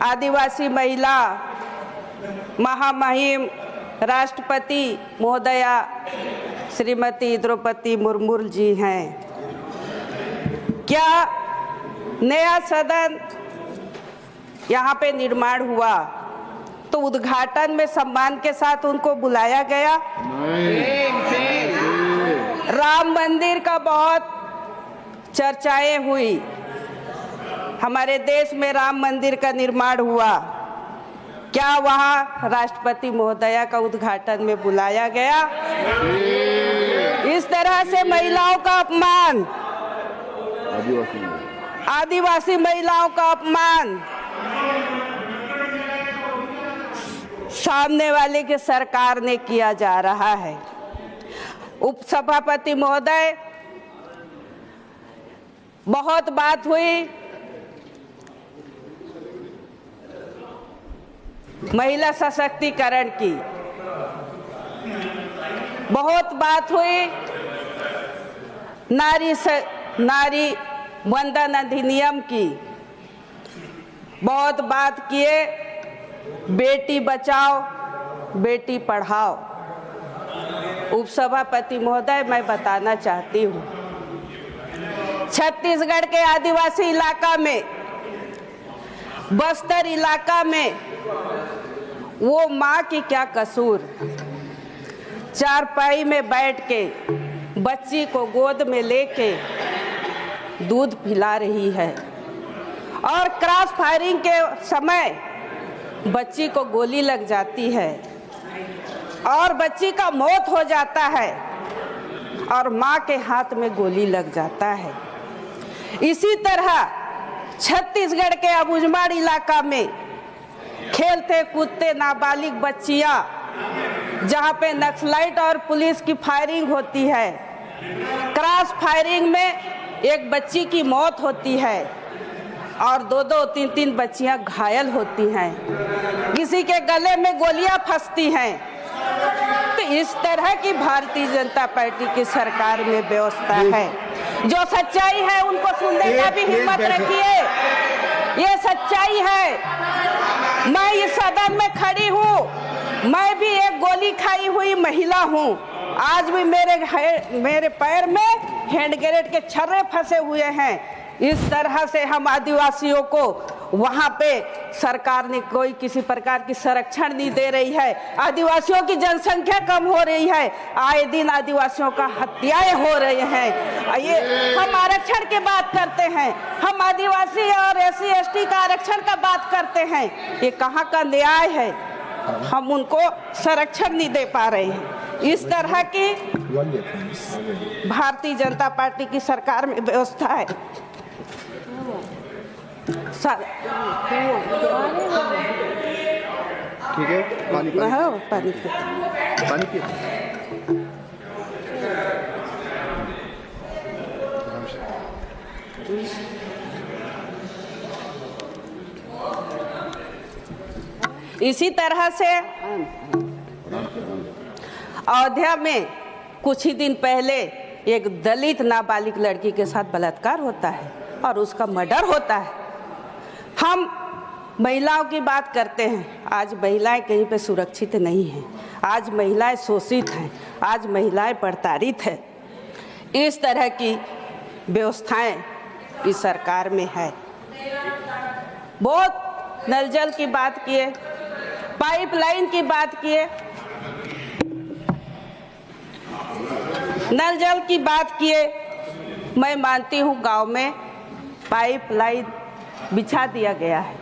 आदिवासी महिला महामहिम राष्ट्रपति महोदया श्रीमती द्रौपदी मुर्मू जी हैं। क्या नया सदन यहाँ पे निर्माण हुआ तो उद्घाटन में सम्मान के साथ उनको बुलाया गया? राम मंदिर का बहुत चर्चाएं हुई, हमारे देश में राम मंदिर का निर्माण हुआ, क्या वहाँ राष्ट्रपति महोदया का उद्घाटन में बुलाया गया? इस तरह से महिलाओं का अपमान, आदिवासी महिलाओं का अपमान सामने वाले की सरकार ने किया जा रहा है। उपसभापति महोदय, बहुत बात हुई महिला सशक्तिकरण की, बहुत बात हुई नारी वंदन अधिनियम की, बहुत बात किए बेटी बचाओ बेटी पढ़ाओ। उपसभापति महोदय, मैं बताना चाहती हूँ, छत्तीसगढ़ के आदिवासी इलाका में, बस्तर इलाका में वो माँ की क्या कसूर, चारपाई में बैठ के बच्ची को गोद में लेके दूध पिला रही है और क्रॉस फायरिंग के समय बच्ची को गोली लग जाती है और बच्ची का मौत हो जाता है और माँ के हाथ में गोली लग जाता है। इसी तरह छत्तीसगढ़ के अबुझमाड़ इलाका में खेलते कूदते नाबालिग बच्चियां, जहां पे नक्सलाइट और पुलिस की फायरिंग होती है, क्रॉस फायरिंग में एक बच्ची की मौत होती है और दो तीन बच्चियां घायल होती हैं, किसी के गले में गोलियां फंसती हैं। तो इस तरह की भारतीय जनता पार्टी की सरकार में व्यवस्था है। जो सच्चाई है उनको सुनने का भी हिम्मत रखिए, ये सच्चाई है। मैं इस सदन में खड़ी हूँ, मैं भी एक गोली खाई हुई महिला हूँ, आज भी मेरे पैर में हैंड ग्रेनेड के छर्रे फंसे हुए हैं। इस तरह से हम आदिवासियों को वहाँ पे सरकार ने कोई किसी प्रकार की संरक्षण नहीं दे रही है। आदिवासियों की जनसंख्या कम हो रही है, आए दिन आदिवासियों का हत्याएं हो रही हैं। ये हम आरक्षण की बात करते हैं, हम आदिवासी और SC ST का आरक्षण का बात करते हैं, ये कहाँ का न्याय है? हम उनको संरक्षण नहीं दे पा रहे हैं। इस तरह की भारतीय जनता पार्टी की सरकार में व्यवस्था है। ठीक है, पानी पानी इसी तरह से अयोध्या में कुछ ही दिन पहले एक दलित नाबालिग लड़की के साथ बलात्कार होता है और उसका मर्डर होता है। हम महिलाओं की बात करते हैं, आज महिलाएं कहीं पे सुरक्षित नहीं हैं, आज महिलाएं शोषित हैं, आज महिलाएं प्रताड़ित हैं। इस तरह की व्यवस्थाएं इस सरकार में है। बहुत नल जल की बात किए, पाइपलाइन की बात किए, नल जल की बात किए। मैं मानती हूँ गांव में पाइपलाइन बिछा दिया गया है,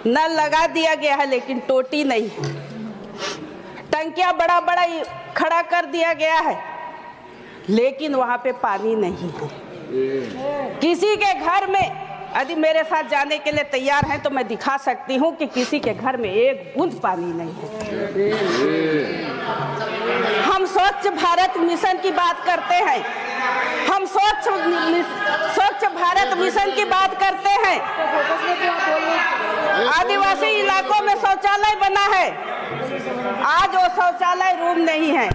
नल लगा दिया गया है, लेकिन टोटी नहीं है। टंकियां बड़ा बड़ा खड़ा कर दिया गया है, लेकिन वहां पे पानी नहीं है। किसी के घर में, यदि मेरे साथ जाने के लिए तैयार हैं तो मैं दिखा सकती हूँ कि किसी के घर में एक बूंद पानी नहीं है। हम स्वच्छ भारत मिशन की बात करते हैं, हम स्वच्छ भारत मिशन की बात करते हैं। आदिवासी इलाकों में शौचालय बना है, आज वो शौचालय रूम नहीं है,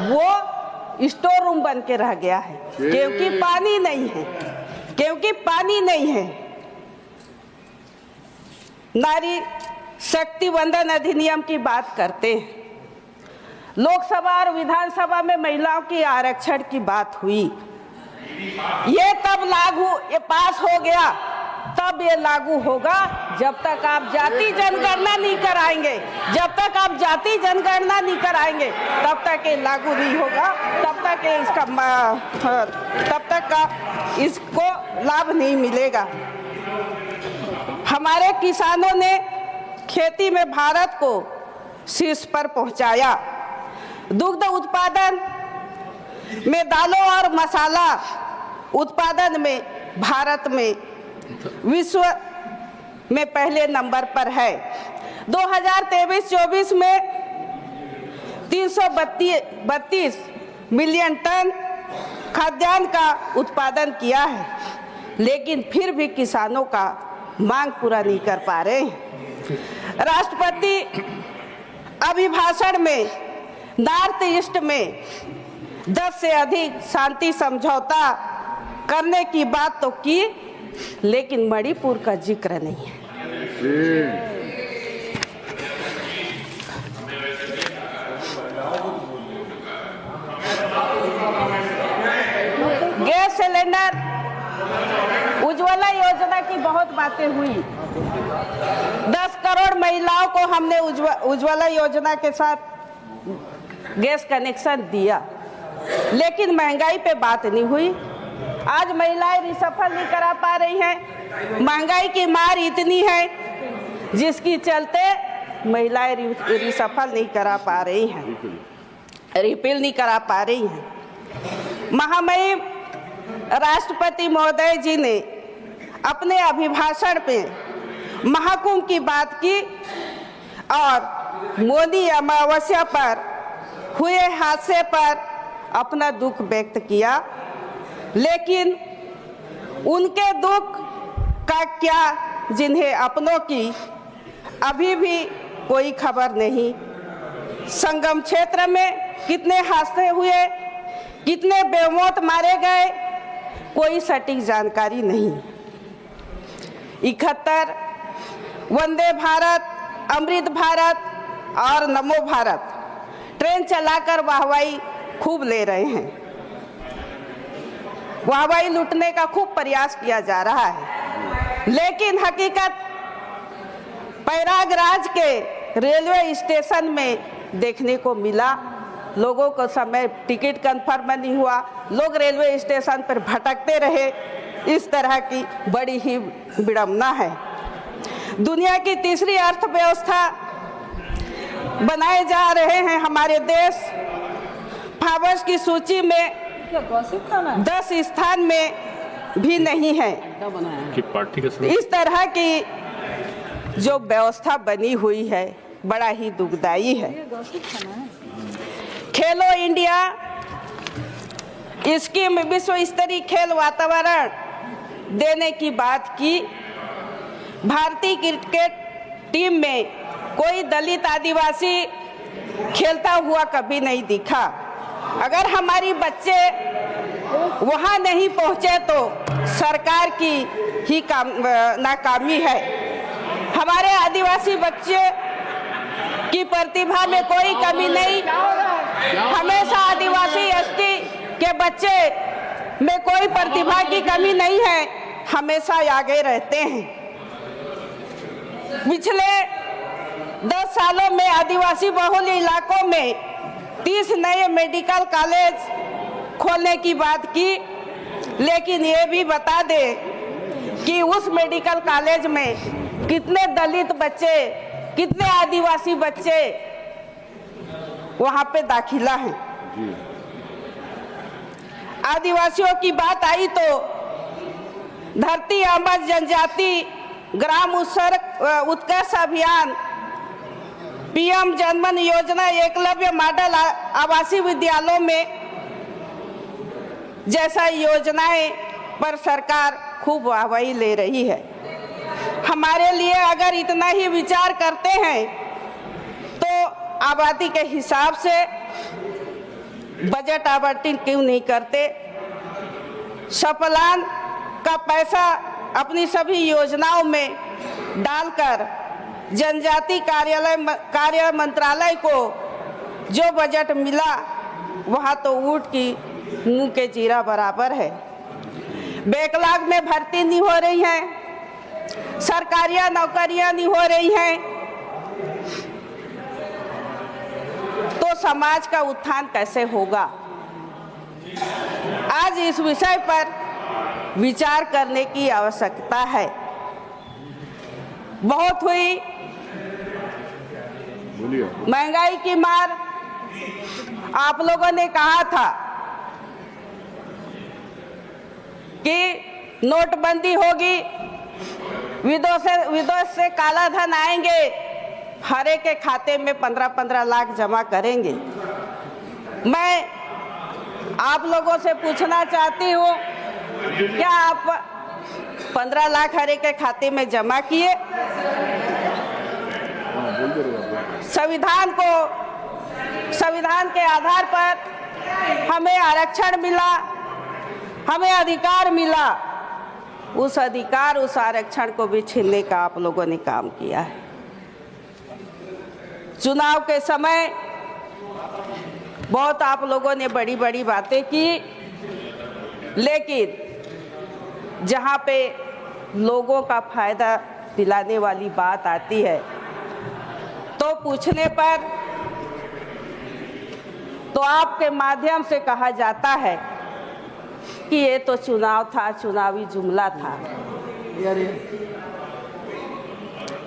वो स्टोर रूम बन के रह गया है, क्योंकि पानी नहीं है, क्योंकि पानी नहीं है। नारी शक्ति वंदन अधिनियम की बात करते हैं। लोकसभा और विधानसभा में महिलाओं की आरक्षण की बात हुई, ये तब ये पास हो गया, तब ये लागू होगा जब तक आप जाति जनगणना नहीं कराएंगे। जब तक आप जाति जनगणना नहीं कराएंगे तब तक ये लागू नहीं होगा, तब तक का इसको लाभ नहीं मिलेगा। हमारे किसानों ने खेती में भारत को शीर्ष पर पहुंचाया। दुग्ध उत्पादन में, दालों और मसाला उत्पादन में भारत में विश्व में पहले नंबर पर है। 2023-24 में 332 मिलियन टन खाद्यान्न का उत्पादन किया है, लेकिन फिर भी किसानों का मांग पूरा नहीं कर पा रहे हैं। राष्ट्रपति अभिभाषण में नॉर्थ ईस्ट में 10 से अधिक शांति समझौता करने की बात तो की, लेकिन मणिपुर का जिक्र नहीं है। गैस सिलेंडर, उज्ज्वला योजना की बहुत बातें हुई। 10 करोड़ महिलाओं को हमने उज्ज्वला योजना के साथ गैस कनेक्शन दिया, लेकिन महंगाई पे बात नहीं हुई। आज महिलाएं रिसफल नहीं करा पा रही हैं। महंगाई की मार इतनी है जिसकी चलते महिलाएं रिसफल नहीं करा पा रही हैं, रिफिल नहीं करा पा रही हैं। महामहिम राष्ट्रपति महोदय जी ने अपने अभिभाषण पे महाकुंभ की बात की और मौनी अमावस्या पर हुए हादसे पर अपना दुख व्यक्त किया, लेकिन उनके दुख का क्या, जिन्हें अपनों की अभी भी कोई खबर नहीं। संगम क्षेत्र में कितने हादसे हुए, कितने बेमौत मारे गए, कोई सटीक जानकारी नहीं। 71 वंदे भारत, अमृत भारत और नमो भारत ट्रेन चलाकर वाहवाही खूब ले रहे हैं। वाहवाही लूटने का खूब प्रयास किया जा रहा है, लेकिन हकीकत प्रयागराज के रेलवे स्टेशन में देखने को मिला। लोगों को समय टिकट कंफर्म नहीं हुआ, लोग रेलवे स्टेशन पर भटकते रहे। इस तरह की बड़ी ही विडंबना है। दुनिया की तीसरी अर्थव्यवस्था बनाए जा रहे हैं हमारे देश। फोर्ब्स की सूची में 10 स्थान में भी नहीं है। इस तरह की जो व्यवस्था बनी हुई है बड़ा ही दुखदायी है। खेलो इंडिया स्कीम विश्व स्तरीय खेल वातावरण देने की बात की। भारतीय क्रिकेट टीम में कोई दलित आदिवासी खेलता हुआ कभी नहीं दिखा। अगर हमारी बच्चे वहां नहीं पहुंचे तो सरकार की ही नाकामी है। हमारे आदिवासी बच्चे की प्रतिभा में कोई कमी नहीं। हमेशा आदिवासी एसटी के बच्चे में कोई प्रतिभा की कमी नहीं है, हमेशा आगे रहते हैं। पिछले 10 सालों में आदिवासी बहुल इलाकों में 30 नए मेडिकल कॉलेज खोलने की बात की, लेकिन ये भी बता दे कि उस मेडिकल कॉलेज में कितने दलित बच्चे, कितने आदिवासी बच्चे वहां पे दाखिला हैं। आदिवासियों की बात आई तो धरती आबा जनजाति ग्राम उत्कर्ष अभियान, पीएम जनमन योजना, एकलव्य मॉडल आवासीय विद्यालयों में जैसा योजनाएं पर सरकार खूब वाहवाही ले रही है। हमारे लिए अगर इतना ही विचार करते हैं तो आबादी के हिसाब से बजट आवंटन क्यों नहीं करते? सप्लान का पैसा अपनी सभी योजनाओं में डालकर जनजाति कार्य मंत्रालय को जो बजट मिला वह तो ऊंट की मुंह के जीरा बराबर है। बैकलॉग में भर्ती नहीं हो रही है, सरकारी नौकरियां नहीं हो रही हैं, तो समाज का उत्थान कैसे होगा? आज इस विषय पर विचार करने की आवश्यकता है। बहुत हुई महंगाई की मार। आप लोगों ने कहा था कि नोटबंदी होगी, विदेश से काला धन आएंगे, हर एक के खाते में 15-15 लाख जमा करेंगे। मैं आप लोगों से पूछना चाहती हूँ, क्या आप 15 लाख हर एक के खाते में जमा किए? संविधान के आधार पर हमें आरक्षण मिला, हमें अधिकार मिला। उस अधिकार, उस आरक्षण को भी छीनने का आप लोगों ने काम किया है। चुनाव के समय बहुत आप लोगों ने बड़ी बड़ी बातें की, लेकिन जहां पे लोगों का फायदा दिलाने वाली बात आती है तो पूछने पर तो आपके माध्यम से कहा जाता है कि ये तो चुनाव था, चुनावी जुमला था।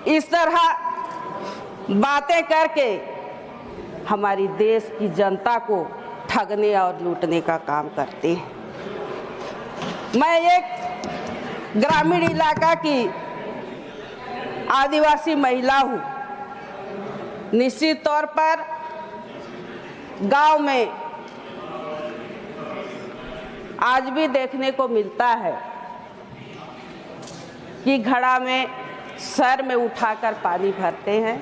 इस तरह बातें करके हमारी देश की जनता को ठगने और लूटने का काम करते हैं। मैं एक ग्रामीण इलाका की आदिवासी महिला हूँ। निश्चित तौर पर गांव में आज भी देखने को मिलता है कि घड़ा में सर में उठाकर पानी भरते हैं।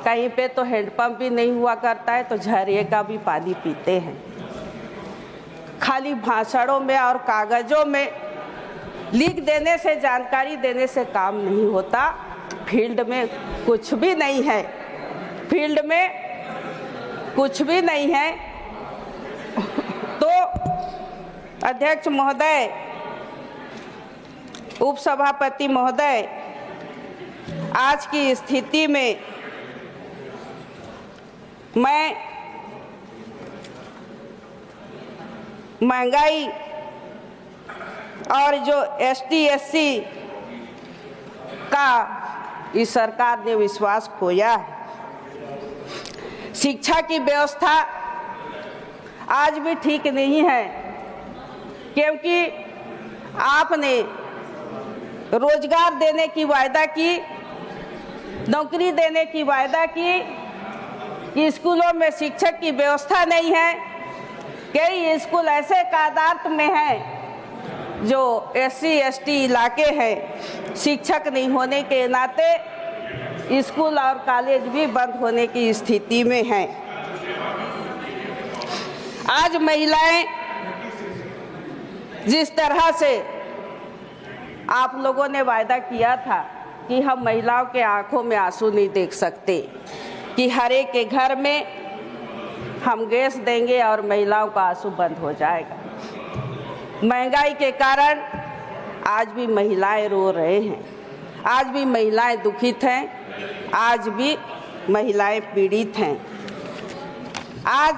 कहीं पे तो हैंडपंप भी नहीं हुआ करता है तो झरिए का भी पानी पीते हैं। खाली भाषणों में और कागजों में लिख देने से, जानकारी देने से काम नहीं होता। फील्ड में कुछ भी नहीं है, फील्ड में कुछ भी नहीं है। तो अध्यक्ष महोदय, उपसभापति महोदय, आज की स्थिति में मैं महंगाई और जो ST-SC का इस सरकार ने विश्वास खोया है, शिक्षा की व्यवस्था आज भी ठीक नहीं है, क्योंकि आपने रोजगार देने की वायदा की, नौकरी देने की वायदा की कि स्कूलों में शिक्षक की व्यवस्था नहीं है। कई स्कूल ऐसे कादार्थ में हैं जो SC-ST इलाके हैं, शिक्षक नहीं होने के नाते स्कूल और कॉलेज भी बंद होने की स्थिति में हैं। आज महिलाएं जिस तरह से आप लोगों ने वायदा किया था कि हम महिलाओं के आंखों में आंसू नहीं देख सकते, कि हर एक के घर में हम गैस देंगे और महिलाओं का आंसू बंद हो जाएगा। महंगाई के कारण आज भी महिलाएं रो रहे हैं, आज भी महिलाएं दुखित हैं, आज भी महिलाएं पीड़ित हैं। आज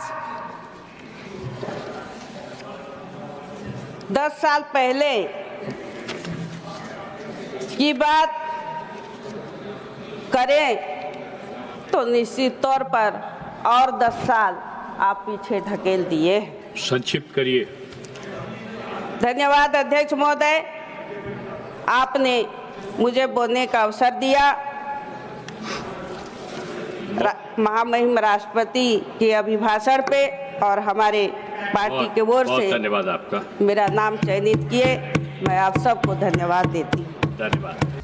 10 साल पहले की बात करें तो निश्चित तौर पर और 10 साल आप पीछे ढकेल दिए। संक्षिप्त करिए। धन्यवाद अध्यक्ष महोदय, आपने मुझे बोलने का अवसर दिया। महामहिम राष्ट्रपति के अभिभाषण पे और हमारे पार्टी के ओर से धन्यवाद आपका। मेरा नाम चयनित किए, मैं आप सबको धन्यवाद देती हूँ। धन्यवाद।